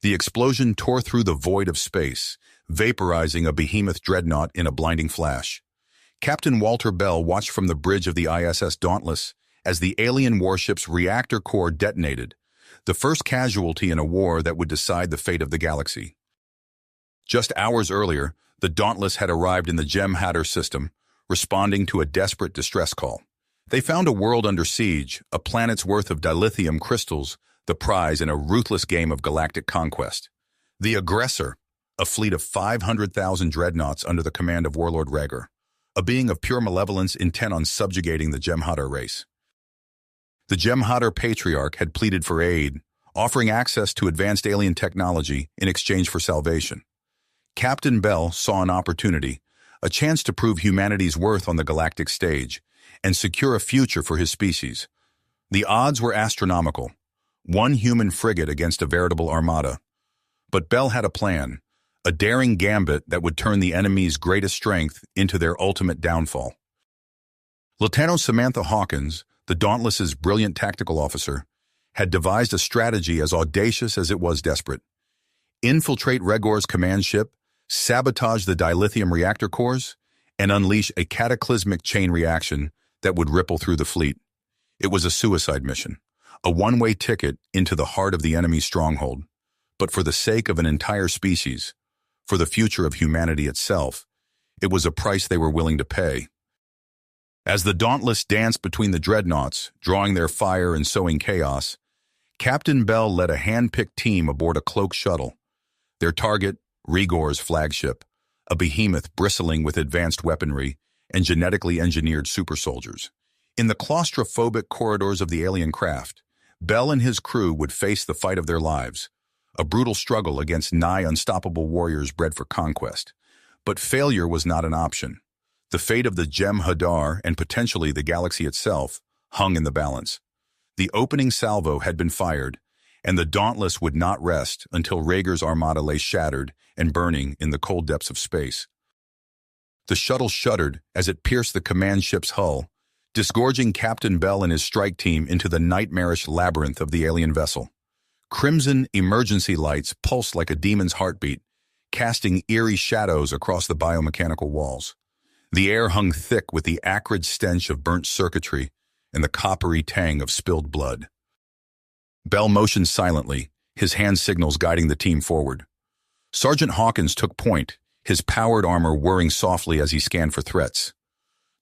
The explosion tore through the void of space, vaporizing a behemoth dreadnought in a blinding flash. Captain Walter Bell watched from the bridge of the ISS Dauntless as the alien warship's reactor core detonated, the first casualty in a war that would decide the fate of the galaxy. Just hours earlier, the Dauntless had arrived in the Gem Hatter system, responding to a desperate distress call. They found a world under siege, a planet's worth of dilithium crystals, the prize in a ruthless game of galactic conquest. The aggressor, a fleet of 500,000 dreadnoughts under the command of Warlord Rhaegar, a being of pure malevolence intent on subjugating the Jem'Hadar race. The Jem'Hadar Patriarch had pleaded for aid, offering access to advanced alien technology in exchange for salvation. Captain Bell saw an opportunity, a chance to prove humanity's worth on the galactic stage, and secure a future for his species. The odds were astronomical, one human frigate against a veritable armada. But Bell had a plan, a daring gambit that would turn the enemy's greatest strength into their ultimate downfall. Lieutenant Samantha Hawkins, the Dauntless's brilliant tactical officer, had devised a strategy as audacious as it was desperate. Infiltrate Rhaegar's command ship, sabotage the dilithium reactor cores, and unleash a cataclysmic chain reaction that would ripple through the fleet. It was a suicide mission, a one-way ticket into the heart of the enemy's stronghold. But for the sake of an entire species, for the future of humanity itself, it was a price they were willing to pay. As the Dauntless danced between the dreadnoughts, drawing their fire and sowing chaos, Captain Bell led a hand-picked team aboard a cloaked shuttle. Their target, Rhaegar's flagship, a behemoth bristling with advanced weaponry and genetically engineered super soldiers. In the claustrophobic corridors of the alien craft, Bell and his crew would face the fight of their lives, a brutal struggle against nigh unstoppable warriors bred for conquest. But failure was not an option. The fate of the Jem'Hadar and potentially the galaxy itself hung in the balance. The opening salvo had been fired, and the Dauntless would not rest until Rhaegar's armada lay shattered and burning in the cold depths of space. The shuttle shuddered as it pierced the command ship's hull, disgorging Captain Bell and his strike team into the nightmarish labyrinth of the alien vessel. Crimson emergency lights pulsed like a demon's heartbeat, casting eerie shadows across the biomechanical walls. The air hung thick with the acrid stench of burnt circuitry and the coppery tang of spilled blood. Bell motioned silently, his hand signals guiding the team forward. Sergeant Hawkins took point, his powered armor whirring softly as he scanned for threats.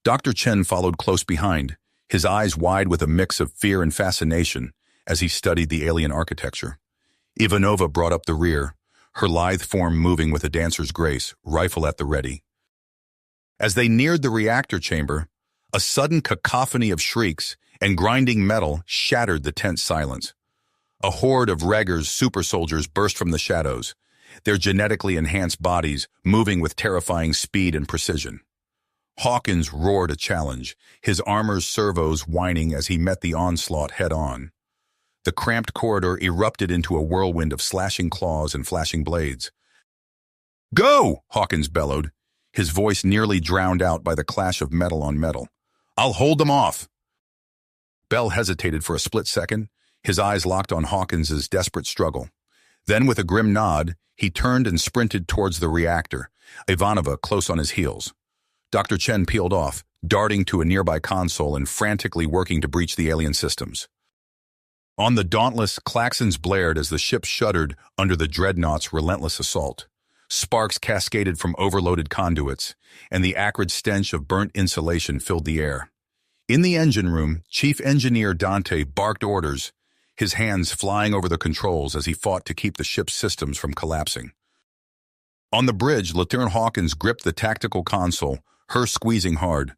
Dr. Chen followed close behind, his eyes wide with a mix of fear and fascination as he studied the alien architecture. Ivanova brought up the rear, her lithe form moving with a dancer's grace, rifle at the ready. As they neared the reactor chamber, a sudden cacophony of shrieks and grinding metal shattered the tense silence. A horde of Rhaegar's super soldiers burst from the shadows, their genetically enhanced bodies moving with terrifying speed and precision. Hawkins roared a challenge, his armor's servos whining as he met the onslaught head-on. The cramped corridor erupted into a whirlwind of slashing claws and flashing blades. "Go!" Hawkins bellowed, his voice nearly drowned out by the clash of metal on metal. "I'll hold them off." Bell hesitated for a split second, his eyes locked on Hawkins's desperate struggle. Then, with a grim nod, he turned and sprinted towards the reactor, Ivanova close on his heels. Dr. Chen peeled off, darting to a nearby console and frantically working to breach the alien systems. On the Dauntless, claxons blared as the ship shuddered under the Dreadnoughts' relentless assault. Sparks cascaded from overloaded conduits, and the acrid stench of burnt insulation filled the air. In the engine room, Chief Engineer Dante barked orders, his hands flying over the controls as he fought to keep the ship's systems from collapsing. On the bridge, Lieutenant Hawkins gripped the tactical console, her squeezing hard.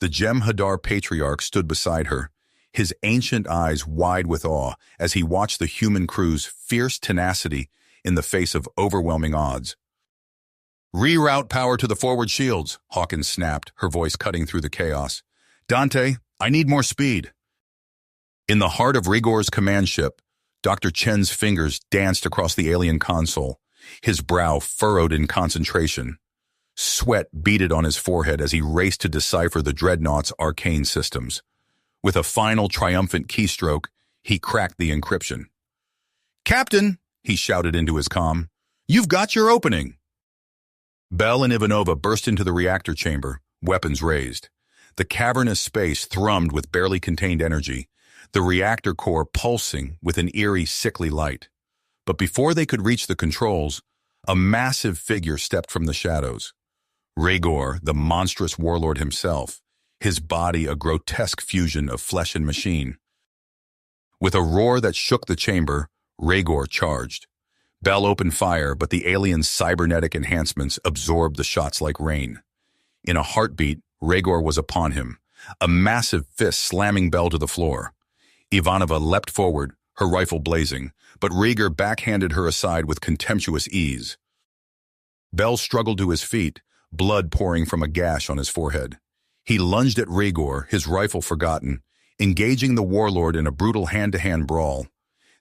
The Jem'Hadar Patriarch stood beside her, his ancient eyes wide with awe as he watched the human crew's fierce tenacity in the face of overwhelming odds. "Reroute power to the forward shields," Hawkins snapped, her voice cutting through the chaos. "Dante, I need more speed." In the heart of Rhaegar's command ship, Dr. Chen's fingers danced across the alien console, his brow furrowed in concentration. Sweat beaded on his forehead as he raced to decipher the Dreadnought's arcane systems. With a final triumphant keystroke, he cracked the encryption. "Captain, he shouted into his comm. "You've got your opening!" Bell and Ivanova burst into the reactor chamber, weapons raised. The cavernous space thrummed with barely contained energy, the reactor core pulsing with an eerie, sickly light. But before they could reach the controls, a massive figure stepped from the shadows. Rhaegor, the monstrous warlord himself, his body a grotesque fusion of flesh and machine. With a roar that shook the chamber, Rhaegor charged. Bell opened fire, but the alien's cybernetic enhancements absorbed the shots like rain. In a heartbeat, Rhaegor was upon him, a massive fist slamming Bell to the floor. Ivanova leapt forward, her rifle blazing, but Rhaegor backhanded her aside with contemptuous ease. Bell struggled to his feet, blood pouring from a gash on his forehead. He lunged at Rhaegor, his rifle forgotten, engaging the warlord in a brutal hand-to-hand brawl.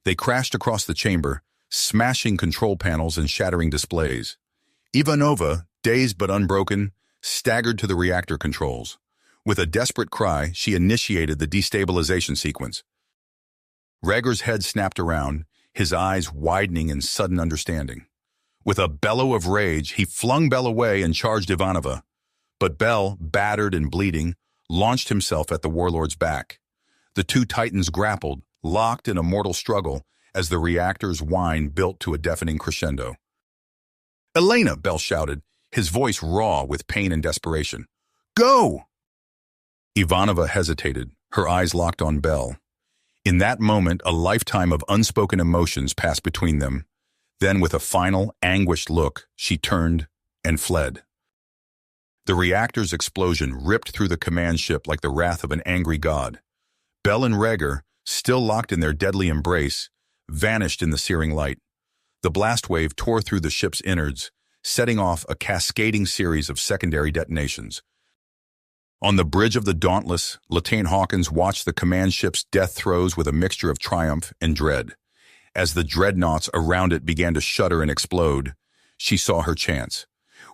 They crashed across the chamber, smashing control panels and shattering displays. Ivanova, dazed but unbroken, staggered to the reactor controls. With a desperate cry, she initiated the destabilization sequence. Rhaegor's head snapped around, his eyes widening in sudden understanding. With a bellow of rage, he flung Bell away and charged Ivanova. But Bell, battered and bleeding, launched himself at the warlord's back. The two titans grappled, locked in a mortal struggle, as the reactor's whine built to a deafening crescendo. "Elena!" Bell shouted, his voice raw with pain and desperation. "Go!" Ivanova hesitated, her eyes locked on Bell. In that moment, a lifetime of unspoken emotions passed between them. Then, with a final, anguished look, she turned and fled. The reactor's explosion ripped through the command ship like the wrath of an angry god. Bell and Rhaegor, still locked in their deadly embrace, vanished in the searing light. The blast wave tore through the ship's innards, setting off a cascading series of secondary detonations. On the bridge of the Dauntless, Lieutenant Hawkins watched the command ship's death throes with a mixture of triumph and dread. As the dreadnoughts around it began to shudder and explode, she saw her chance.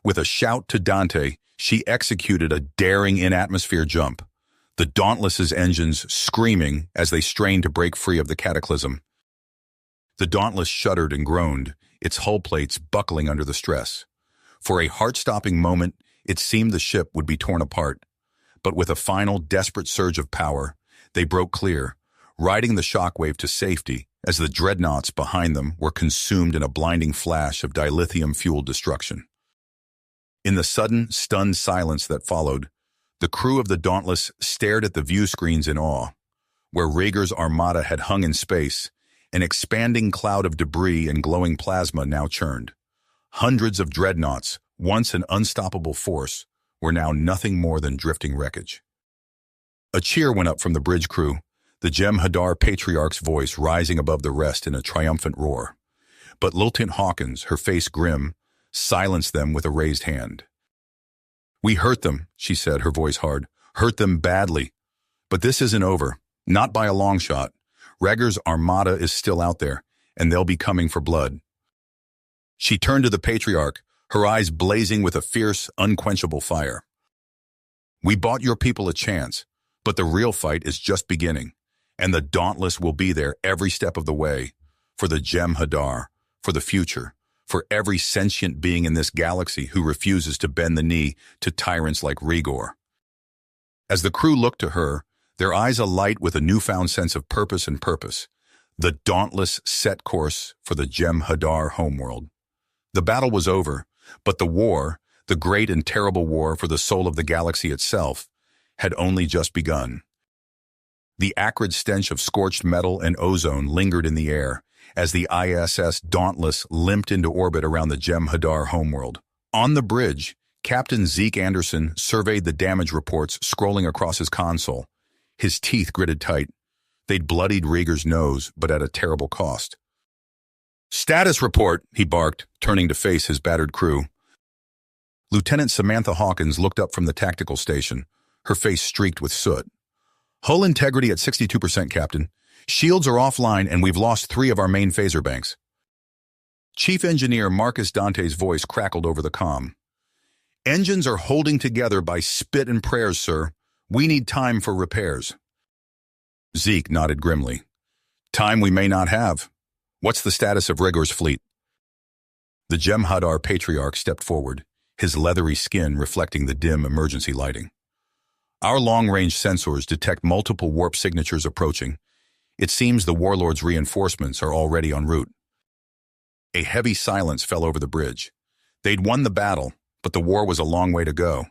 With a shout to Dante, she executed a daring in-atmosphere jump, the Dauntless's engines screaming as they strained to break free of the cataclysm. The Dauntless shuddered and groaned, its hull plates buckling under the stress. For a heart-stopping moment, it seemed the ship would be torn apart. But with a final, desperate surge of power, they broke clear, riding the shockwave to safety as the dreadnoughts behind them were consumed in a blinding flash of dilithium-fueled destruction. In the sudden, stunned silence that followed, the crew of the Dauntless stared at the view screens in awe. Where Rhaegor's armada had hung in space, an expanding cloud of debris and glowing plasma now churned. Hundreds of dreadnoughts, once an unstoppable force, were now nothing more than drifting wreckage. A cheer went up from the bridge crew, the Jem'Hadar Patriarch's voice rising above the rest in a triumphant roar. But Lieutenant Hawkins, her face grim, silenced them with a raised hand. "We hurt them," she said, her voice hard. "Hurt them badly. But this isn't over. Not by a long shot. Rhaegor's armada is still out there, and they'll be coming for blood." She turned to the Patriarch, her eyes blazing with a fierce, unquenchable fire. "We bought your people a chance, but the real fight is just beginning, and the Dauntless will be there every step of the way, for the Jem'Hadar, for the future, for every sentient being in this galaxy who refuses to bend the knee to tyrants like Rhaegor." As the crew looked to her, their eyes alight with a newfound sense of purpose and purpose, the Dauntless set course for the Jem'Hadar homeworld. The battle was over, but the war, the great and terrible war for the soul of the galaxy itself, had only just begun. The acrid stench of scorched metal and ozone lingered in the air as the ISS Dauntless limped into orbit around the Jem'Hadar homeworld. On the bridge, Captain Zeke Anderson surveyed the damage reports scrolling across his console. His teeth gritted tight. They'd bloodied Rhaegor's nose, but at a terrible cost. "Status report," he barked, turning to face his battered crew. Lieutenant Samantha Hawkins looked up from the tactical station, her face streaked with soot. "Hull integrity at 62%, Captain. Shields are offline and we've lost 3 of our main phaser banks." Chief Engineer Marcus Dante's voice crackled over the comm. "Engines are holding together by spit and prayers, sir. We need time for repairs." Zeke nodded grimly. "Time we may not have. What's the status of Rigor's fleet? The Jem'Hadar Patriarch stepped forward, his leathery skin reflecting the dim emergency lighting. Our long-range sensors detect multiple warp signatures approaching. It seems the Warlord's reinforcements are already en route. A heavy silence fell over the bridge. They'd won the battle, but the war was a long way to go.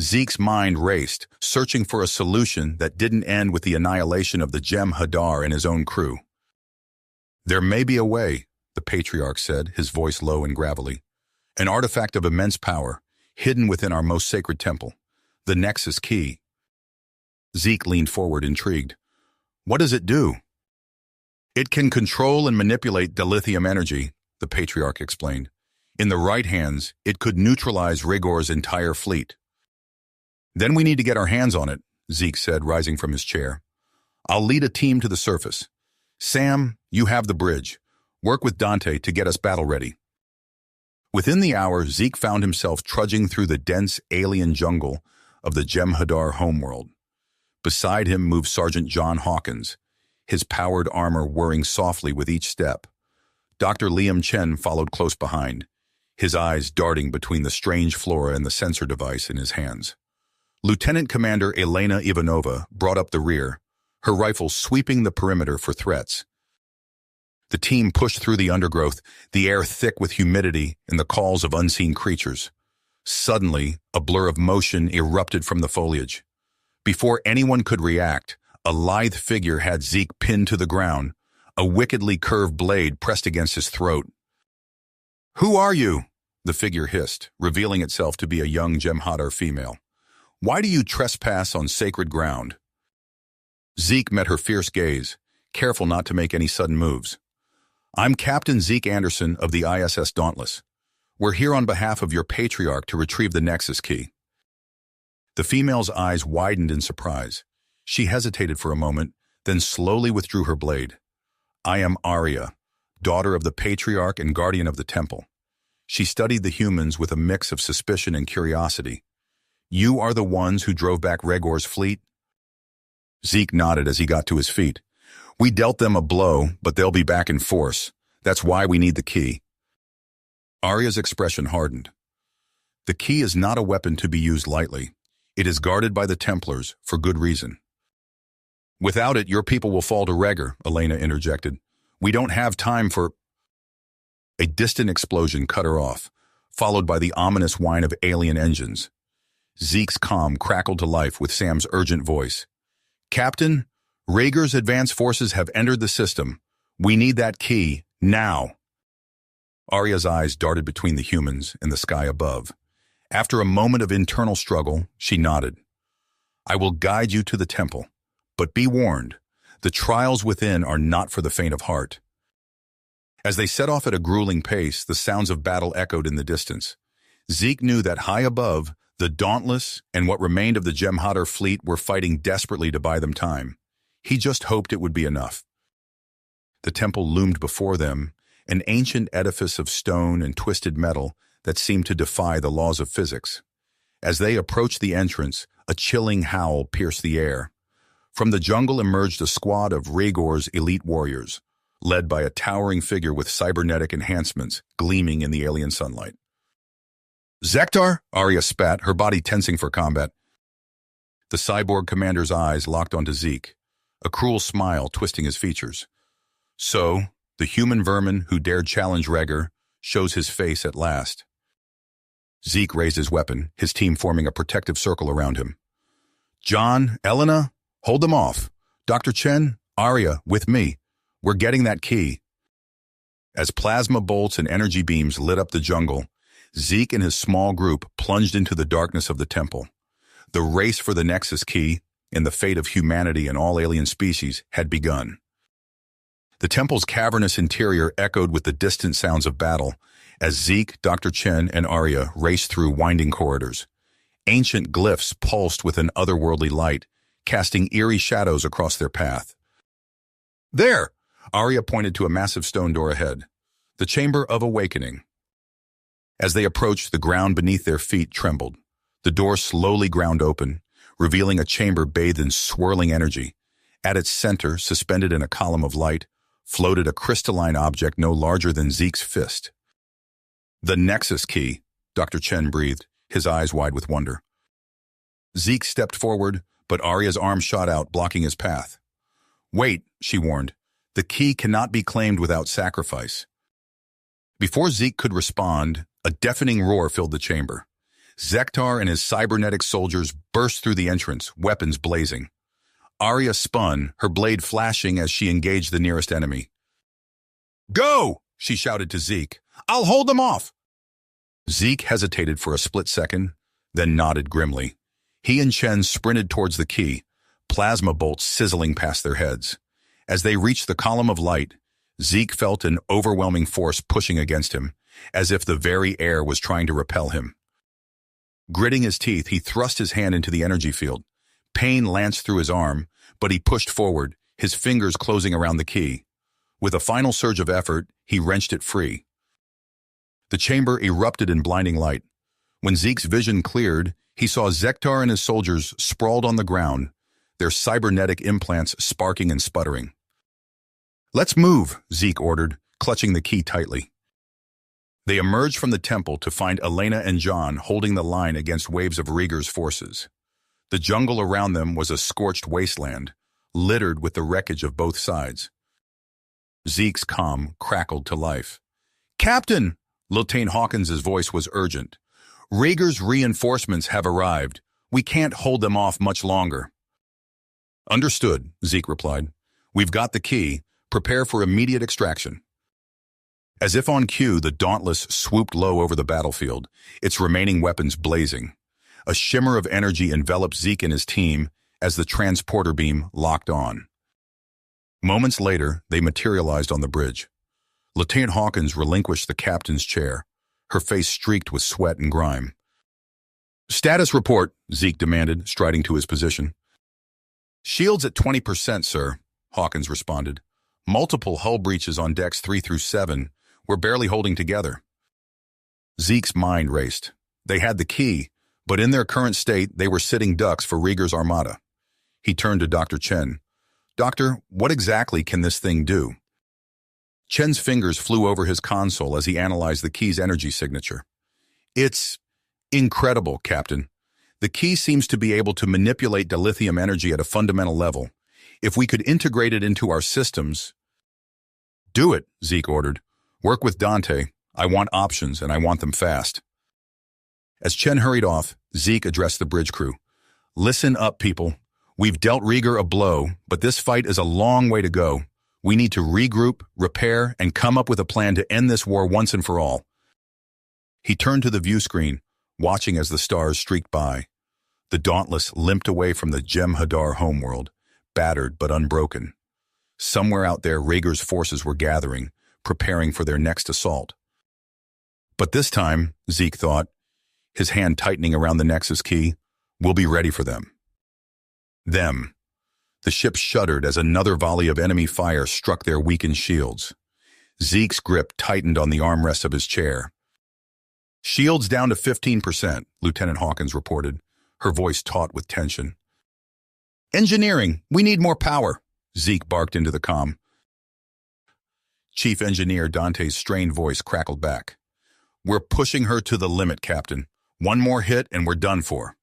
Zeke's mind raced, searching for a solution that didn't end with the annihilation of the Jem'Hadar and his own crew. There may be a way, the Patriarch said, his voice low and gravelly. An artifact of immense power, hidden within our most sacred temple. The Nexus Key. Zeke leaned forward, intrigued. What does it do? It can control and manipulate dilithium energy, the Patriarch explained. In the right hands, it could neutralize Rigor's entire fleet. Then we need to get our hands on it, Zeke said, rising from his chair. I'll lead a team to the surface. Sam, you have the bridge. Work with Dante to get us battle-ready. Within the hour, Zeke found himself trudging through the dense alien jungle of the Jem'Hadar homeworld. Beside him moved Sergeant John Hawkins, his powered armor whirring softly with each step. Dr. Liam Chen followed close behind, his eyes darting between the strange flora and the sensor device in his hands. Lieutenant Commander Elena Ivanova brought up the rear, her rifle sweeping the perimeter for threats. The team pushed through the undergrowth, the air thick with humidity and the calls of unseen creatures. Suddenly, a blur of motion erupted from the foliage. Before anyone could react, a lithe figure had Zeke pinned to the ground, a wickedly curved blade pressed against his throat. "Who are you?" the figure hissed, revealing itself to be a young Jem'Hadar female. "Why do you trespass on sacred ground?" Zeke met her fierce gaze, careful not to make any sudden moves. "I'm Captain Zeke Anderson of the ISS Dauntless. We're here on behalf of your Patriarch to retrieve the Nexus Key." The female's eyes widened in surprise. She hesitated for a moment, then slowly withdrew her blade. "I am Arya, daughter of the Patriarch and guardian of the temple." She studied the humans with a mix of suspicion and curiosity. "You are the ones who drove back Rigor's fleet?" Zeke nodded as he got to his feet. "We dealt them a blow, but they'll be back in force. That's why we need the key." Arya's expression hardened. "The key is not a weapon to be used lightly. It is guarded by the Templars, for good reason." "Without it, your people will fall to Rigor," Elena interjected. "We don't have time for—" A distant explosion cut her off, followed by the ominous whine of alien engines. Zeke's comm crackled to life with Sam's urgent voice. "Captain, Rigor's advanced forces have entered the system. We need that key, now." Arya's eyes darted between the humans and the sky above. After a moment of internal struggle, she nodded. "I will guide you to the temple, but be warned, the trials within are not for the faint of heart." As they set off at a grueling pace, the sounds of battle echoed in the distance. Zeke knew that high above, the Dauntless and what remained of the Jem'Hadar fleet were fighting desperately to buy them time. He just hoped it would be enough. The temple loomed before them, an ancient edifice of stone and twisted metal that seemed to defy the laws of physics. As they approached the entrance, a chilling howl pierced the air. From the jungle emerged a squad of Rigor's elite warriors, led by a towering figure with cybernetic enhancements gleaming in the alien sunlight. "Zektar?" Arya spat, her body tensing for combat. The cyborg commander's eyes locked onto Zeke, a cruel smile twisting his features. "So, the human vermin who dared challenge Rigor shows his face at last." Zeke raised his weapon, his team forming a protective circle around him. "John, Elena, hold them off. Dr. Chen, Arya, with me. We're getting that key." As plasma bolts and energy beams lit up the jungle, Zeke and his small group plunged into the darkness of the temple. The race for the Nexus Key and the fate of humanity and all alien species had begun. The temple's cavernous interior echoed with the distant sounds of battle as Zeke, Dr. Chen, and Arya raced through winding corridors. Ancient glyphs pulsed with an otherworldly light, casting eerie shadows across their path. "There!" Arya pointed to a massive stone door ahead. "The Chamber of Awakening." As they approached, the ground beneath their feet trembled. The door slowly ground open, revealing a chamber bathed in swirling energy. At its center, suspended in a column of light, floated a crystalline object no larger than Zeke's fist. The Nexus key, Dr. Chen breathed, his eyes wide with wonder. Zeke stepped forward, but Arya's arm shot out, blocking his path. Wait, she warned. The key cannot be claimed without sacrifice. Before Zeke could respond, a deafening roar filled the chamber. Zektar and his cybernetic soldiers burst through the entrance, weapons blazing. Arya spun, her blade flashing as she engaged the nearest enemy. Go! She shouted to Zeke. I'll hold them off! Zeke hesitated for a split second, then nodded grimly. He and Chen sprinted towards the key, plasma bolts sizzling past their heads. As they reached the column of light, Zeke felt an overwhelming force pushing against him, as if the very air was trying to repel him. Gritting his teeth, he thrust his hand into the energy field. Pain lanced through his arm, but he pushed forward, his fingers closing around the key. With a final surge of effort, he wrenched it free. The chamber erupted in blinding light. When Zeke's vision cleared, he saw Zektar and his soldiers sprawled on the ground, their cybernetic implants sparking and sputtering. Let's move, Zeke ordered, clutching the key tightly. They emerged from the temple to find Elena and John holding the line against waves of Rieger's forces. The jungle around them was a scorched wasteland, littered with the wreckage of both sides. Zeke's comm crackled to life. Captain! Lieutenant Hawkins's voice was urgent. Rieger's reinforcements have arrived. We can't hold them off much longer. Understood, Zeke replied. We've got the key. Prepare for immediate extraction. As if on cue, the Dauntless swooped low over the battlefield, its remaining weapons blazing. A shimmer of energy enveloped Zeke and his team as the transporter beam locked on. Moments later, they materialized on the bridge. Lieutenant Hawkins relinquished the captain's chair, her face streaked with sweat and grime. Status report, Zeke demanded, striding to his position. Shields at 20%, sir, Hawkins responded. Multiple hull breaches on decks 3 through 7. We're barely holding together. Zeke's mind raced. They had the key, but in their current state, they were sitting ducks for Rieger's armada. He turned to Dr. Chen. Doctor, what exactly can this thing do? Chen's fingers flew over his console as he analyzed the key's energy signature. It's incredible, Captain. The key seems to be able to manipulate dilithium energy at a fundamental level. If we could integrate it into our systems... Do it, Zeke ordered. Work with Dante. I want options, and I want them fast. As Chen hurried off, Zeke addressed the bridge crew. Listen up, people. We've dealt Rieger a blow, but this fight is a long way to go. We need to regroup, repair, and come up with a plan to end this war once and for all. He turned to the view screen, watching as the stars streaked by. The Dauntless limped away from the Jem'Hadar homeworld, battered but unbroken. Somewhere out there, Rieger's forces were gathering, preparing for their next assault. But this time, Zeke thought, his hand tightening around the Nexus key, we'll be ready for them. Them. The ship shuddered as another volley of enemy fire struck their weakened shields. Zeke's grip tightened on the armrest of his chair. Shields down to 15%, Lieutenant Hawkins reported, her voice taut with tension. Engineering, we need more power, Zeke barked into the comm. Chief Engineer Dante's strained voice crackled back. We're pushing her to the limit, Captain. One more hit and we're done for.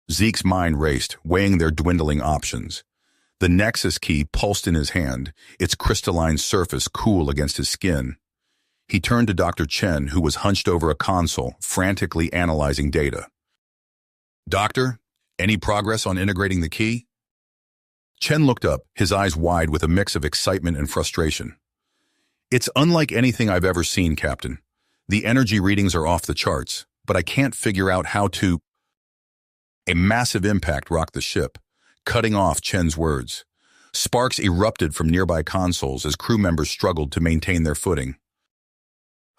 Zeke's mind raced, weighing their dwindling options. The Nexus key pulsed in his hand, its crystalline surface cool against his skin. He turned to Dr. Chen, who was hunched over a console, frantically analyzing data. Doctor, any progress on integrating the key? Chen looked up, his eyes wide with a mix of excitement and frustration. It's unlike anything I've ever seen, Captain. The energy readings are off the charts, but I can't figure out how to... A massive impact rocked the ship, cutting off Chen's words. Sparks erupted from nearby consoles as crew members struggled to maintain their footing.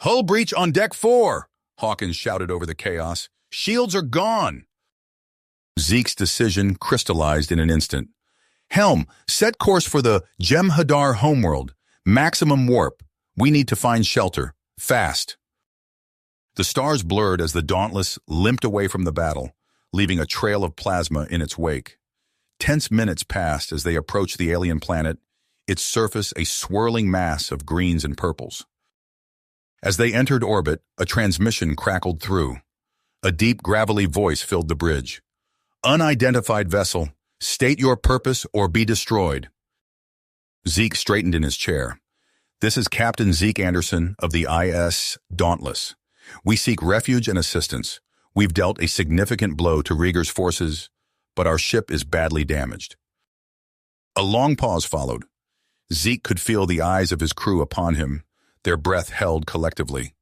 Hull breach on deck 4, Hawkins shouted over the chaos. Shields are gone. Zeke's decision crystallized in an instant. Helm, set course for the Jem'Hadar homeworld. Maximum warp. We need to find shelter. Fast. The stars blurred as the Dauntless limped away from the battle, leaving a trail of plasma in its wake. Tense minutes passed as they approached the alien planet, its surface a swirling mass of greens and purples. As they entered orbit, a transmission crackled through. A deep, gravelly voice filled the bridge. "Unidentified vessel, state your purpose or be destroyed." Zeke straightened in his chair. "This is Captain Zeke Anderson of the IS Dauntless. We seek refuge and assistance. We've dealt a significant blow to Rieger's forces, but our ship is badly damaged." A long pause followed. Zeke could feel the eyes of his crew upon him, their breath held collectively.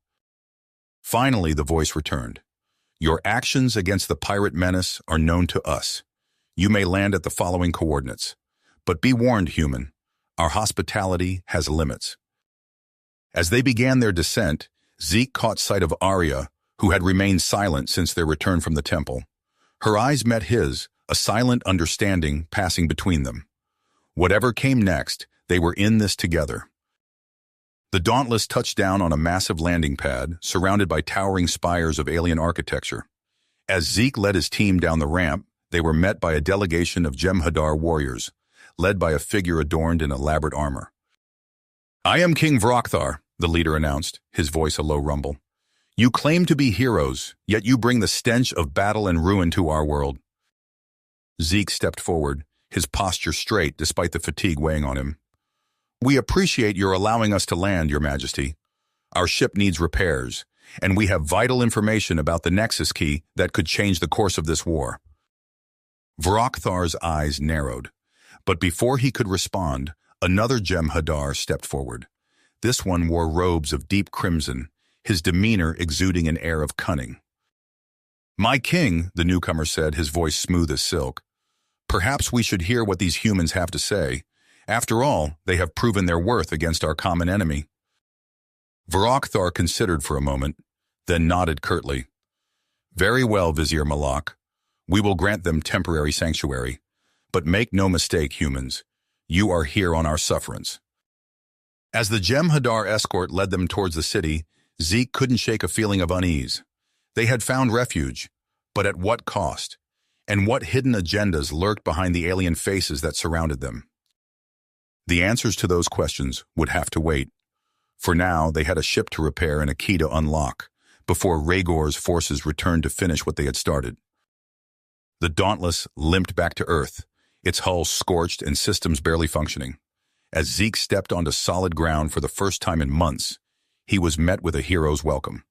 Finally, the voice returned. "Your actions against the pirate menace are known to us. You may land at the following coordinates. But be warned, human, our hospitality has limits." As they began their descent, Zeke caught sight of Arya, who had remained silent since their return from the temple. Her eyes met his, a silent understanding passing between them. Whatever came next, they were in this together. The Dauntless touched down on a massive landing pad, surrounded by towering spires of alien architecture. As Zeke led his team down the ramp, they were met by a delegation of Jem'Hadar warriors, led by a figure adorned in elaborate armor. "I am King Vrokthar," the leader announced, his voice a low rumble. "You claim to be heroes, yet you bring the stench of battle and ruin to our world." Zeke stepped forward, his posture straight despite the fatigue weighing on him. "We appreciate your allowing us to land, Your Majesty. Our ship needs repairs, and we have vital information about the Nexus Key that could change the course of this war." Vrokthar's eyes narrowed, but before he could respond, another Jem'Hadar stepped forward. This one wore robes of deep crimson, his demeanor exuding an air of cunning. "My king," the newcomer said, his voice smooth as silk, "perhaps we should hear what these humans have to say. After all, they have proven their worth against our common enemy." Vrokthar considered for a moment, then nodded curtly. "Very well, Vizier Malak. We will grant them temporary sanctuary. But make no mistake, humans, you are here on our sufferance." As the Jem'Hadar escort led them towards the city, Zeke couldn't shake a feeling of unease. They had found refuge, but at what cost? And what hidden agendas lurked behind the alien faces that surrounded them? The answers to those questions would have to wait. For now, they had a ship to repair and a key to unlock, before Rhaegor's forces returned to finish what they had started. The Dauntless limped back to Earth, its hull scorched and systems barely functioning. As Zeke stepped onto solid ground for the first time in months, he was met with a hero's welcome.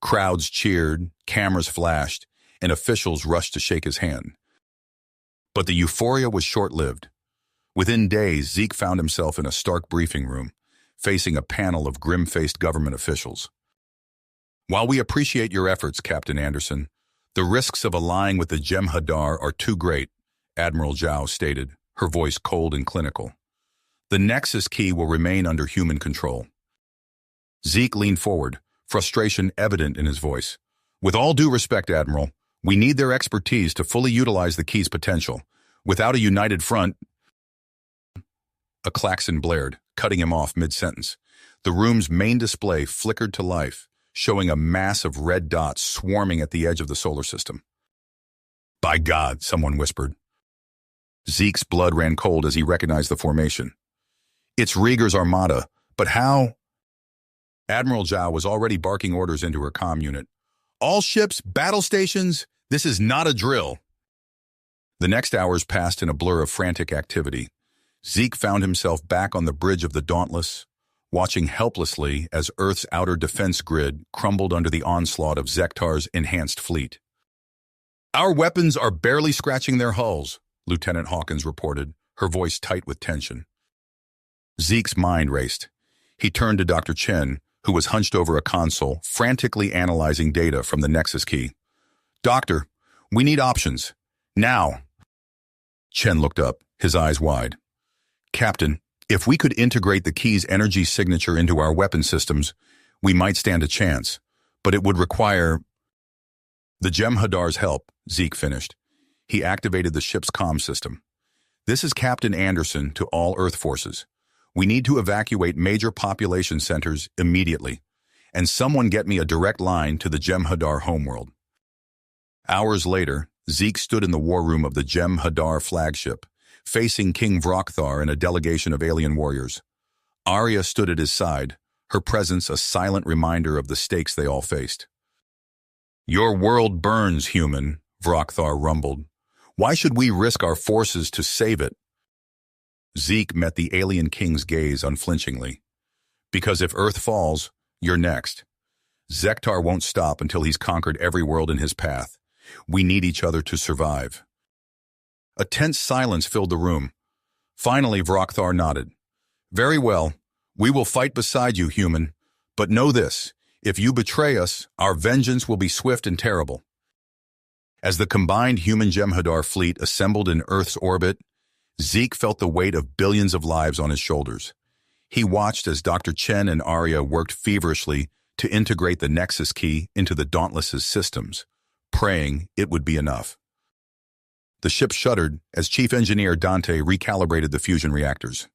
Crowds cheered, cameras flashed, and officials rushed to shake his hand. But the euphoria was short-lived. Within days, Zeke found himself in a stark briefing room, facing a panel of grim-faced government officials. "While we appreciate your efforts, Captain Anderson, the risks of allying with the Jem'Hadar are too great," Admiral Zhao stated, her voice cold and clinical. "The Nexus Key will remain under human control." Zeke leaned forward, frustration evident in his voice. "With all due respect, Admiral, we need their expertise to fully utilize the key's potential. Without a united front—" A klaxon blared, cutting him off mid-sentence. The room's main display flickered to life, showing a mass of red dots swarming at the edge of the solar system. "By God," someone whispered. Zeke's blood ran cold as he recognized the formation. "It's Rieger's armada, but how—" Admiral Zhao was already barking orders into her comm unit. "All ships, battle stations, this is not a drill." The next hours passed in a blur of frantic activity. Zeke found himself back on the bridge of the Dauntless, watching helplessly as Earth's outer defense grid crumbled under the onslaught of Zektar's enhanced fleet. "Our weapons are barely scratching their hulls," Lieutenant Hawkins reported, her voice tight with tension. Zeke's mind raced. He turned to Dr. Chen, who was hunched over a console, frantically analyzing data from the Nexus Key. "Doctor, we need options. Now." Chen looked up, his eyes wide. "Captain, if we could integrate the key's energy signature into our weapon systems, we might stand a chance, but it would require—" "The Jem'Hadar's help," Zeke finished. He activated the ship's comm system. "This is Captain Anderson to all Earth forces. We need to evacuate major population centers immediately, and someone get me a direct line to the Jem'Hadar homeworld." Hours later, Zeke stood in the war room of the Jem'Hadar flagship, facing King Vrokthar and a delegation of alien warriors. Arya stood at his side, her presence a silent reminder of the stakes they all faced. "Your world burns, human," Vrokthar rumbled. "Why should we risk our forces to save it?" Zeke met the alien king's gaze unflinchingly. "Because if Earth falls, you're next. Zektar won't stop until he's conquered every world in his path. We need each other to survive." A tense silence filled the room. Finally, Vrokthar nodded. "Very well. We will fight beside you, human. But know this, if you betray us, our vengeance will be swift and terrible." As the combined human Jem'Hadar fleet assembled in Earth's orbit, Zeke felt the weight of billions of lives on his shoulders. He watched as Dr. Chen and Arya worked feverishly to integrate the Nexus Key into the Dauntless's systems, praying it would be enough. The ship shuddered as Chief Engineer Dante recalibrated the fusion reactors.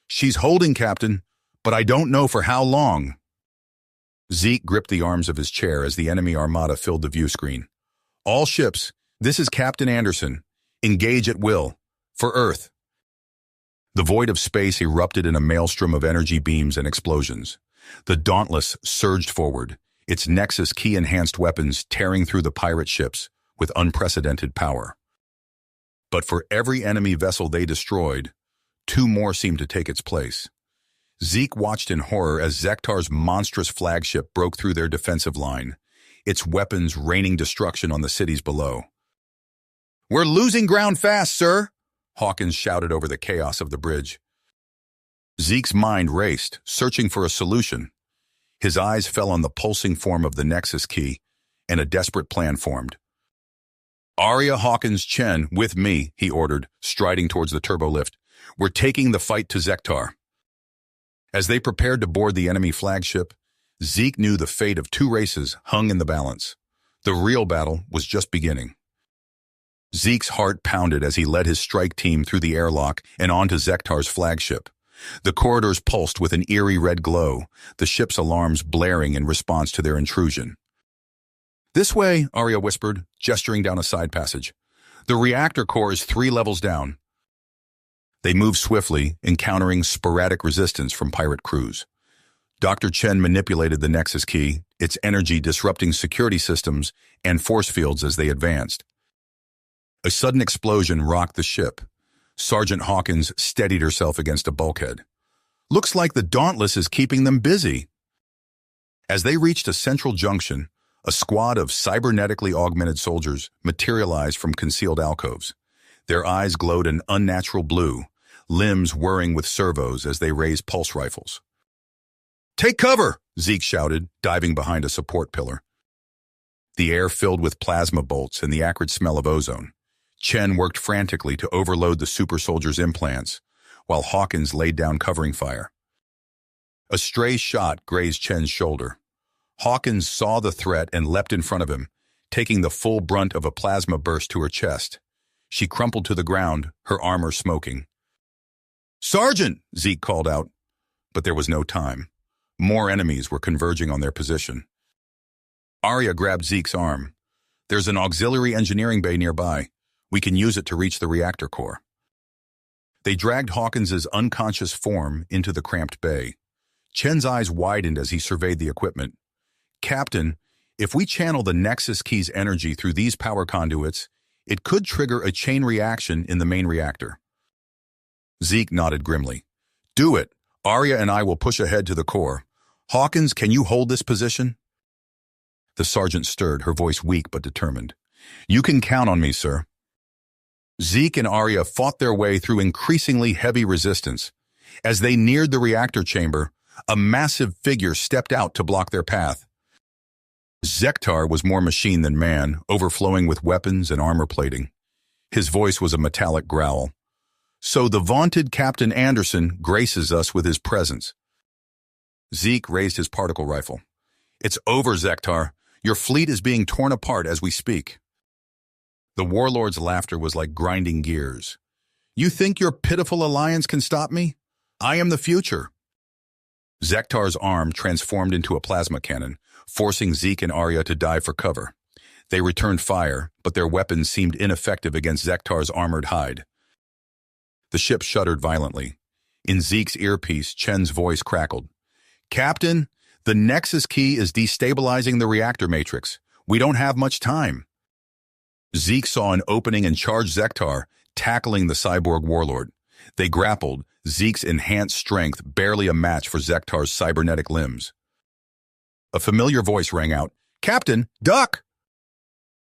"She's holding, Captain, but I don't know for how long." Zeke gripped the arms of his chair as the enemy armada filled the view screen. "All ships, this is Captain Anderson. Engage at will. For Earth." The void of space erupted in a maelstrom of energy beams and explosions. The Dauntless surged forward, its Nexus Key-enhanced weapons tearing through the pirate ships with unprecedented power. But for every enemy vessel they destroyed, two more seemed to take its place. Zeke watched in horror as Zektar's monstrous flagship broke through their defensive line, its weapons raining destruction on the cities below. "We're losing ground fast, sir," Hawkins shouted over the chaos of the bridge. Zeke's mind raced, searching for a solution. His eyes fell on the pulsing form of the Nexus Key, and a desperate plan formed. "Arya, Hawkins, Chen, with me," he ordered, striding towards the turbolift. "We're taking the fight to Zektar." As they prepared to board the enemy flagship, Zeke knew the fate of two races hung in the balance. The real battle was just beginning. Zeke's heart pounded as he led his strike team through the airlock and onto Zektar's flagship. The corridors pulsed with an eerie red glow, the ship's alarms blaring in response to their intrusion. "This way," Arya whispered, gesturing down a side passage. "The reactor core is 3 levels down." They moved swiftly, encountering sporadic resistance from pirate crews. Dr. Chen manipulated the Nexus Key, its energy disrupting security systems and force fields as they advanced. A sudden explosion rocked the ship. Sergeant Hawkins steadied herself against a bulkhead. "Looks like the Dauntless is keeping them busy." As they reached a central junction, a squad of cybernetically augmented soldiers materialized from concealed alcoves. Their eyes glowed an unnatural blue, limbs whirring with servos as they raised pulse rifles. "Take cover!" Zeke shouted, diving behind a support pillar. The air filled with plasma bolts and the acrid smell of ozone. Chen worked frantically to overload the super soldier's implants, while Hawkins laid down covering fire. A stray shot grazed Chen's shoulder. Hawkins saw the threat and leapt in front of him, taking the full brunt of a plasma burst to her chest. She crumpled to the ground, her armor smoking. "Sergeant!" Zeke called out, but there was no time. More enemies were converging on their position. Arya grabbed Zeke's arm. "There's an auxiliary engineering bay nearby. We can use it to reach the reactor core." They dragged Hawkins's unconscious form into the cramped bay. Chen's eyes widened as he surveyed the equipment. "Captain, if we channel the Nexus Key's energy through these power conduits, it could trigger a chain reaction in the main reactor." Zeke nodded grimly. "Do it. Arya and I will push ahead to the core. Hawkins, can you hold this position?" The sergeant stirred, her voice weak but determined. "You can count on me, sir." Zeke and Arya fought their way through increasingly heavy resistance. As they neared the reactor chamber, a massive figure stepped out to block their path. Zektar was more machine than man, overflowing with weapons and armor plating. His voice was a metallic growl. "So the vaunted Captain Anderson graces us with his presence." Zeke raised his particle rifle. "It's over, Zektar. Your fleet is being torn apart as we speak." The warlord's laughter was like grinding gears. "You think your pitiful alliance can stop me? I am the future." Zektar's arm transformed into a plasma cannon, forcing Zeke and Arya to dive for cover. They returned fire, but their weapons seemed ineffective against Zektar's armored hide. The ship shuddered violently. In Zeke's earpiece, Chen's voice crackled. "Captain, the Nexus key is destabilizing the reactor matrix. We don't have much time." Zeke saw an opening and charged Zektar, tackling the cyborg warlord. They grappled, Zeke's enhanced strength barely a match for Zektar's cybernetic limbs. A familiar voice rang out, "Captain, duck!"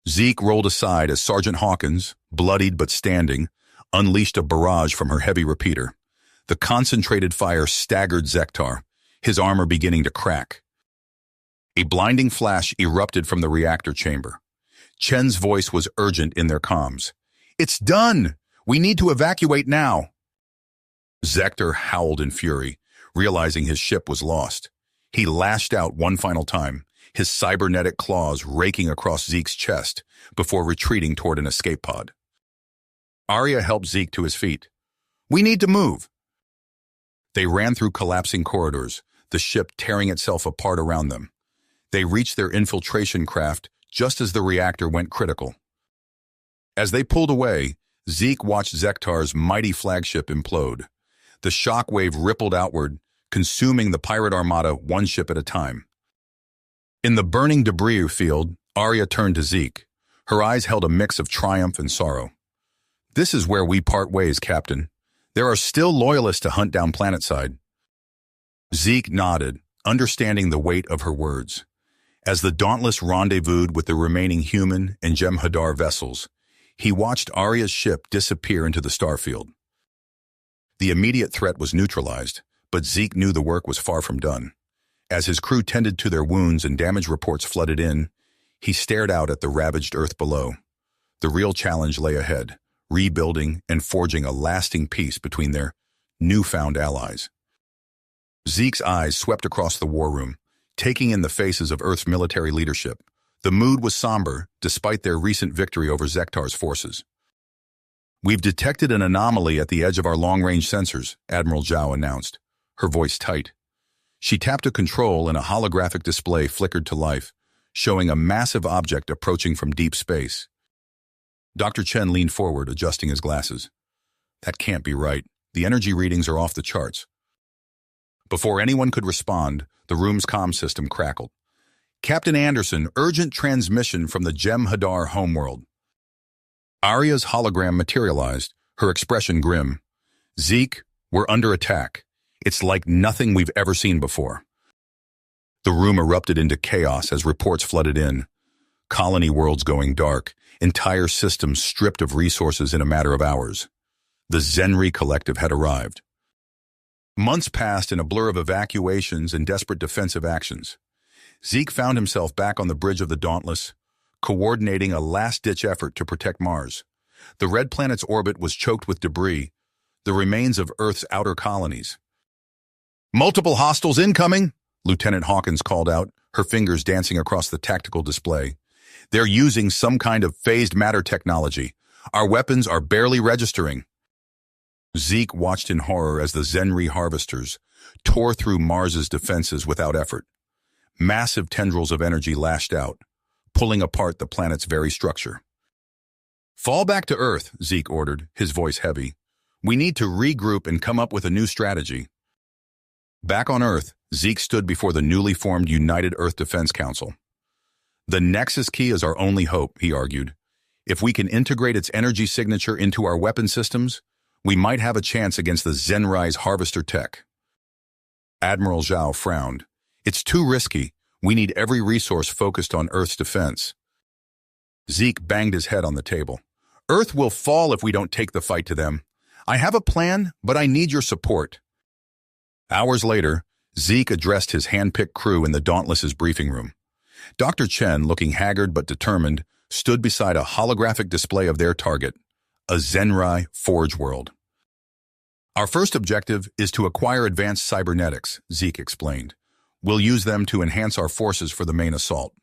Zeke rolled aside as Sergeant Hawkins, bloodied but standing, unleashed a barrage from her heavy repeater. The concentrated fire staggered Zektar, his armor beginning to crack. A blinding flash erupted from the reactor chamber. Chen's voice was urgent in their comms. "It's done! We need to evacuate now!" Zektar howled in fury, realizing his ship was lost. He lashed out one final time, his cybernetic claws raking across Zeke's chest before retreating toward an escape pod. Arya helped Zeke to his feet. "We need to move." They ran through collapsing corridors, the ship tearing itself apart around them. They reached their infiltration craft just as the reactor went critical. As they pulled away, Zeke watched Zektar's mighty flagship implode. The shockwave rippled outward, consuming the pirate armada one ship at a time. In the burning debris field, Arya turned to Zeke. Her eyes held a mix of triumph and sorrow. "This is where we part ways, Captain. There are still loyalists to hunt down planetside." Zeke nodded, understanding the weight of her words. As the Dauntless rendezvoused with the remaining human and Jem'Hadar vessels, he watched Arya's ship disappear into the starfield. The immediate threat was neutralized, but Zeke knew the work was far from done. As his crew tended to their wounds and damage reports flooded in, he stared out at the ravaged Earth below. The real challenge lay ahead, rebuilding and forging a lasting peace between their newfound allies. Zeke's eyes swept across the war room, taking in the faces of Earth's military leadership. The mood was somber, despite their recent victory over Zektar's forces. "We've detected an anomaly at the edge of our long-range sensors," Admiral Zhao announced, her voice tight. She tapped a control and a holographic display flickered to life, showing a massive object approaching from deep space. Dr. Chen leaned forward, adjusting his glasses. "That can't be right. The energy readings are off the charts." Before anyone could respond, the room's comm system crackled. "Captain Anderson, urgent transmission from the Jem'Hadar homeworld." Arya's hologram materialized, her expression grim. "Zeke, we're under attack. It's like nothing we've ever seen before." The room erupted into chaos as reports flooded in. Colony worlds going dark, entire systems stripped of resources in a matter of hours. The Zenri Collective had arrived. Months passed in a blur of evacuations and desperate defensive actions. Zeke found himself back on the bridge of the Dauntless, coordinating a last-ditch effort to protect Mars. The red planet's orbit was choked with debris, the remains of Earth's outer colonies. "Multiple hostiles incoming," Lieutenant Hawkins called out, her fingers dancing across the tactical display. "They're using some kind of phased matter technology. Our weapons are barely registering." Zeke watched in horror as the Zenri harvesters tore through Mars's defenses without effort. Massive tendrils of energy lashed out, pulling apart the planet's very structure. "Fall back to Earth," Zeke ordered, his voice heavy. "We need to regroup and come up with a new strategy." Back on Earth, Zeke stood before the newly formed United Earth Defense Council. "The Nexus key is our only hope," he argued. "If we can integrate its energy signature into our weapon systems, we might have a chance against the Zenri's harvester tech." Admiral Zhao frowned. "It's too risky. We need every resource focused on Earth's defense." Zeke banged his head on the table. "Earth will fall if we don't take the fight to them. I have a plan, but I need your support." Hours later, Zeke addressed his hand-picked crew in the Dauntless's briefing room. Dr. Chen, looking haggard but determined, stood beside a holographic display of their target, a Zenri Forge world. "Our first objective is to acquire advanced cybernetics," Zeke explained. "We'll use them to enhance our forces for the main assault."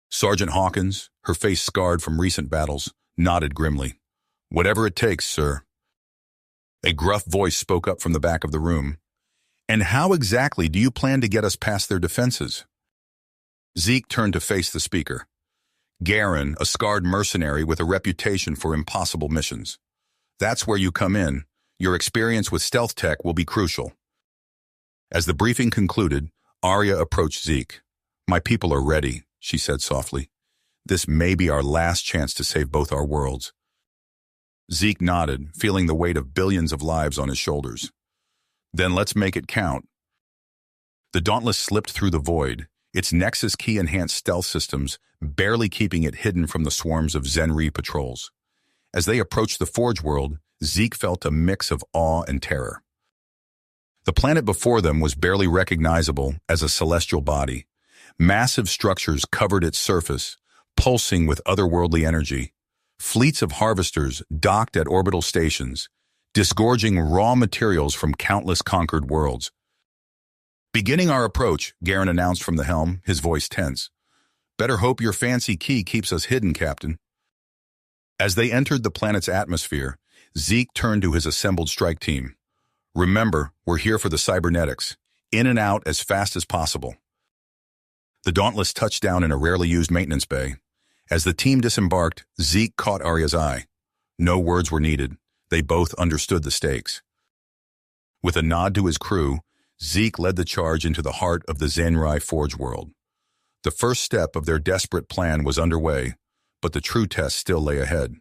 Sergeant Hawkins, her face scarred from recent battles, nodded grimly. "Whatever it takes, sir." A gruff voice spoke up from the back of the room. "And how exactly do you plan to get us past their defenses?" Zeke turned to face the speaker. "Garen, a scarred mercenary with a reputation for impossible missions. That's where you come in, Your experience with stealth tech will be crucial. As the briefing concluded, Arya approached Zeke. My people are ready, she said softly. This may be our last chance to save both our worlds. Zeke nodded, feeling the weight of billions of lives on his shoulders. Then let's make it count. The Dauntless slipped through the void, its Nexus Key-enhanced stealth systems barely keeping it hidden from the swarms of Zenri patrols. As they approached the Forge world, Zeke felt a mix of awe and terror. The planet before them was barely recognizable as a celestial body. Massive structures covered its surface, pulsing with otherworldly energy. Fleets of harvesters docked at orbital stations, disgorging raw materials from countless conquered worlds. Beginning our approach, Garen announced from the helm, his voice tense. Better hope your fancy key keeps us hidden, Captain. As they entered the planet's atmosphere, Zeke turned to his assembled strike team. Remember, we're here for the cybernetics. In and out as fast as possible. The Dauntless touched down in a rarely used maintenance bay. As the team disembarked, Zeke caught Arya's eye. No words were needed. They both understood the stakes. With a nod to his crew, Zeke led the charge into the heart of the Zenri Forge world. The first step of their desperate plan was underway, but the true test still lay ahead.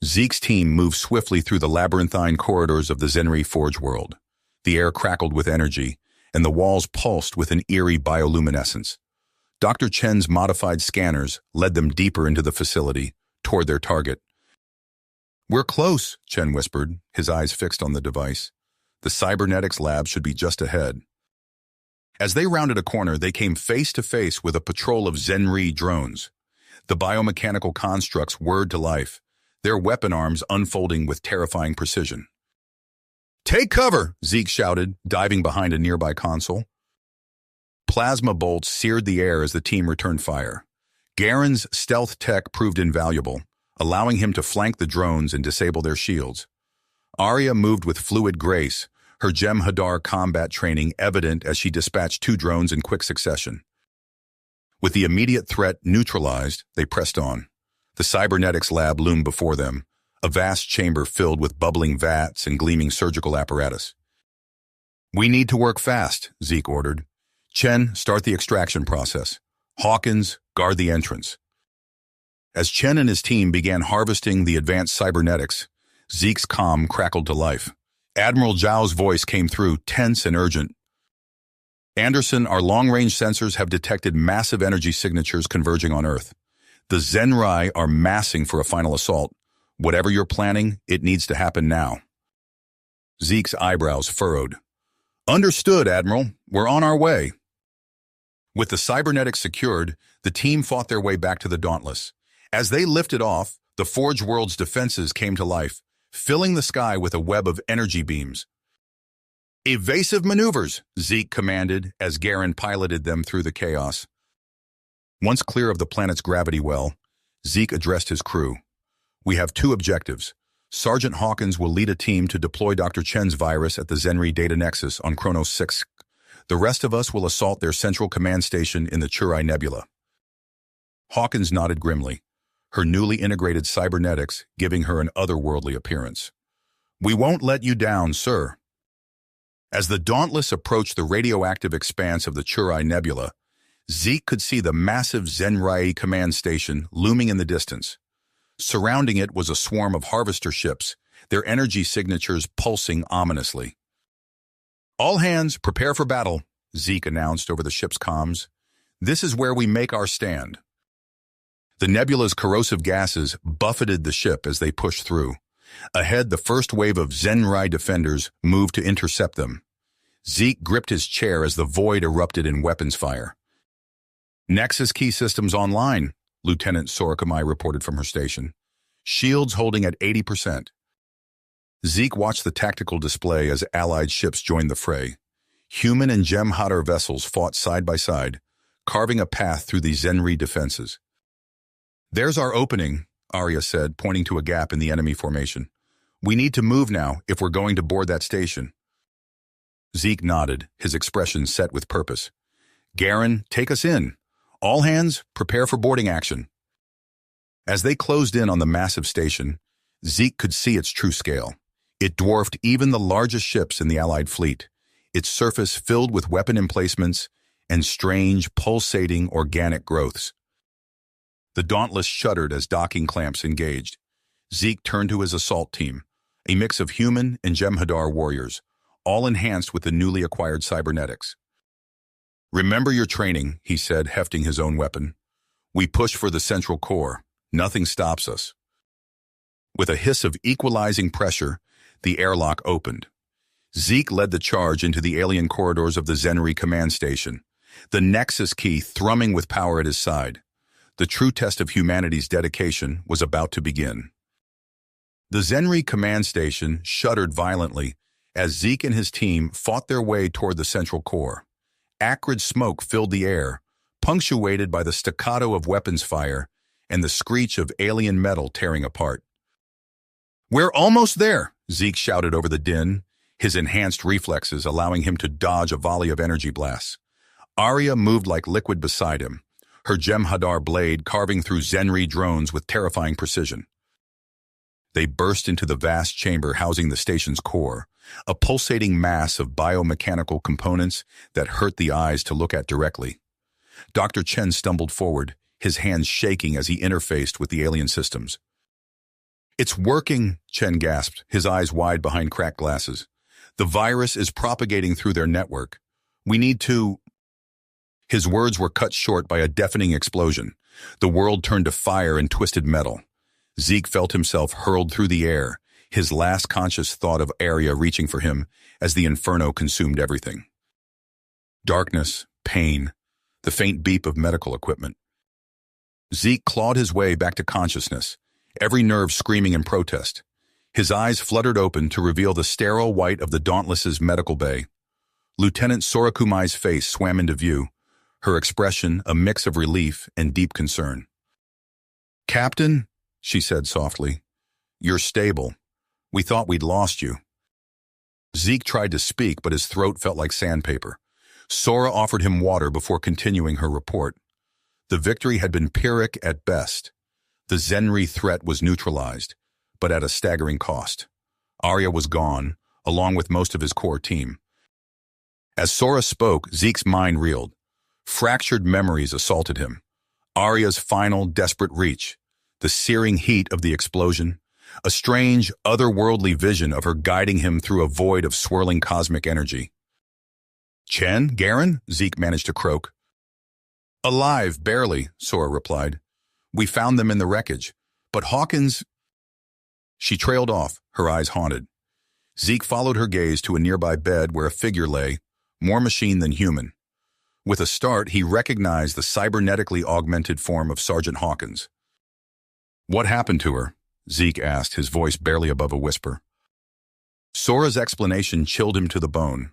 Zeke's team moved swiftly through the labyrinthine corridors of the Zenri Forge world. The air crackled with energy, and the walls pulsed with an eerie bioluminescence. Dr. Chen's modified scanners led them deeper into the facility, toward their target. We're close, Chen whispered, his eyes fixed on the device. The cybernetics lab should be just ahead. As they rounded a corner, they came face to face with a patrol of Zenri drones. The biomechanical constructs whirred to life, their weapon arms unfolding with terrifying precision. Take cover, Zeke shouted, diving behind a nearby console. Plasma bolts seared the air as the team returned fire. Garen's stealth tech proved invaluable, allowing him to flank the drones and disable their shields. Arya moved with fluid grace, her Jem'Hadar combat training evident as she dispatched 2 drones in quick succession. With the immediate threat neutralized, they pressed on. The cybernetics lab loomed before them, a vast chamber filled with bubbling vats and gleaming surgical apparatus. We need to work fast, Zeke ordered. Chen, start the extraction process. Hawkins, guard the entrance. As Chen and his team began harvesting the advanced cybernetics, Zeke's comm crackled to life. Admiral Zhao's voice came through, tense and urgent. Anderson, our long-range sensors have detected massive energy signatures converging on Earth. The Zenri are massing for a final assault. Whatever you're planning, it needs to happen now. Zeke's eyebrows furrowed. Understood, Admiral. We're on our way. With the cybernetics secured, the team fought their way back to the Dauntless. As they lifted off, the Forge world's defenses came to life, filling the sky with a web of energy beams. Evasive maneuvers, Zeke commanded as Garen piloted them through the chaos. Once clear of the planet's gravity well, Zeke addressed his crew. We have 2 objectives. Sergeant Hawkins will lead a team to deploy Dr. Chen's virus at the Zenri Data Nexus on Kronos 6. The rest of us will assault their central command station in the Churai Nebula. Hawkins nodded grimly, her newly integrated cybernetics giving her an otherworldly appearance. We won't let you down, sir. As the Dauntless approached the radioactive expanse of the Churai Nebula, Zeke could see the massive Zenri command station looming in the distance. Surrounding it was a swarm of harvester ships, their energy signatures pulsing ominously. All hands, prepare for battle, Zeke announced over the ship's comms. This is where we make our stand. The nebula's corrosive gases buffeted the ship as they pushed through. Ahead, the first wave of Zenri defenders moved to intercept them. Zeke gripped his chair as the void erupted in weapons fire. Nexus key systems online, Lieutenant Sorokamai reported from her station. Shields holding at 80%. Zeke watched the tactical display as Allied ships joined the fray. Human and Jem'Hadar vessels fought side by side, carving a path through the Zenri defenses. There's our opening, Arya said, pointing to a gap in the enemy formation. We need to move now if we're going to board that station. Zeke nodded, his expression set with purpose. Garen, take us in. All hands, prepare for boarding action. As they closed in on the massive station, Zeke could see its true scale. It dwarfed even the largest ships in the Allied fleet, its surface filled with weapon emplacements and strange, pulsating organic growths. The Dauntless shuddered as docking clamps engaged. Zeke turned to his assault team, a mix of human and Jem'Hadar warriors, all enhanced with the newly acquired cybernetics. "Remember your training," he said, hefting his own weapon. "We push for the central core. Nothing stops us." With a hiss of equalizing pressure, the airlock opened. Zeke led the charge into the alien corridors of the Zenri command station, the Nexus key thrumming with power at his side. The true test of humanity's dedication was about to begin. The Zenri command station shuddered violently as Zeke and his team fought their way toward the central core. Acrid smoke filled the air, punctuated by the staccato of weapons fire and the screech of alien metal tearing apart. "We're almost there," Zeke shouted over the din, his enhanced reflexes allowing him to dodge a volley of energy blasts. Arya moved like liquid beside him, her Jem'Hadar blade carving through Zenri drones with terrifying precision. They burst into the vast chamber housing the station's core, a pulsating mass of biomechanical components that hurt the eyes to look at directly. Dr. Chen stumbled forward, his hands shaking as he interfaced with the alien systems. "It's working," Chen gasped, his eyes wide behind cracked glasses. "The virus is propagating through their network. We need to—" His words were cut short by a deafening explosion. The world turned to fire and twisted metal. Zeke felt himself hurled through the air, his last conscious thought of Arya reaching for him as the inferno consumed everything. Darkness, pain, the faint beep of medical equipment. Zeke clawed his way back to consciousness, every nerve screaming in protest. His eyes fluttered open to reveal the sterile white of the Dauntless's medical bay. Lieutenant Sorakumai's face swam into view, her expression a mix of relief and deep concern. "Captain," she said softly, "you're stable. We thought we'd lost you." Zeke tried to speak, but his throat felt like sandpaper. Sora offered him water before continuing her report. The victory had been Pyrrhic at best. The Zenri threat was neutralized, but at a staggering cost. Arya was gone, along with most of his core team. As Sora spoke, Zeke's mind reeled. Fractured memories assaulted him. Arya's final, desperate reach, the searing heat of the explosion, a strange, otherworldly vision of her guiding him through a void of swirling cosmic energy. "Chen, Garen?" Zeke managed to croak. "Alive, barely," Sora replied. "We found them in the wreckage, but Hawkins—" She trailed off, her eyes haunted. Zeke followed her gaze to a nearby bed where a figure lay, more machine than human. With a start, he recognized the cybernetically augmented form of Sergeant Hawkins. "What happened to her?" Zeke asked, his voice barely above a whisper. Sora's explanation chilled him to the bone.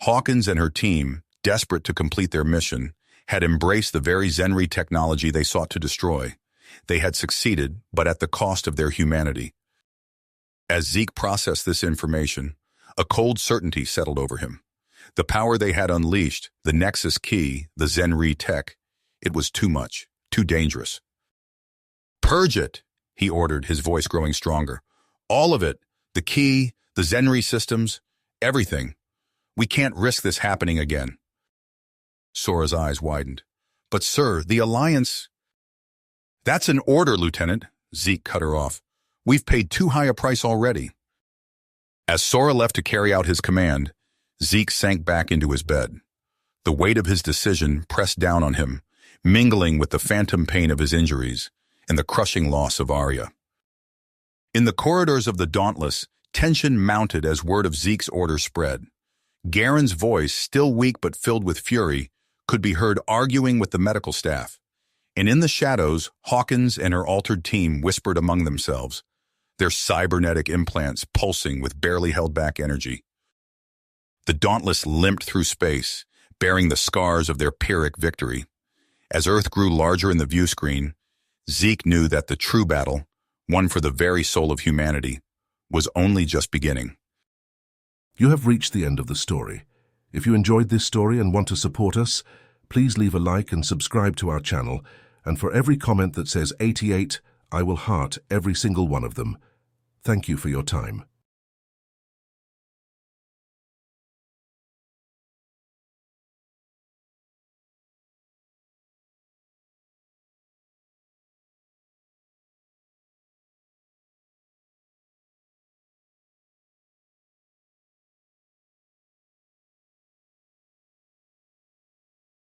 Hawkins and her team, desperate to complete their mission, had embraced the very Zenri technology they sought to destroy. They had succeeded, but at the cost of their humanity. As Zeke processed this information, a cold certainty settled over him. The power they had unleashed, the Nexus key, the Zenri tech, it was too much, too dangerous. "Purge it," he ordered, his voice growing stronger. "All of it, the key, the Zenri systems, everything. We can't risk this happening again." Sora's eyes widened. "But sir, the Alliance—" "That's an order, Lieutenant," Zeke cut her off. "We've paid too high a price already." As Sora left to carry out his command, Zeke sank back into his bed. The weight of his decision pressed down on him, mingling with the phantom pain of his injuries and the crushing loss of Arya. In the corridors of the Dauntless, tension mounted as word of Zeke's order spread. Garen's voice, still weak but filled with fury, could be heard arguing with the medical staff. And in the shadows, Hawkins and her altered team whispered among themselves, their cybernetic implants pulsing with barely held back energy. The Dauntless limped through space, bearing the scars of their Pyrrhic victory. As Earth grew larger in the view screen, Zeke knew that the true battle, one for the very soul of humanity, was only just beginning. You have reached the end of the story. If you enjoyed this story and want to support us, please leave a like and subscribe to our channel, and for every comment that says 88, I will heart every single one of them. Thank you for your time.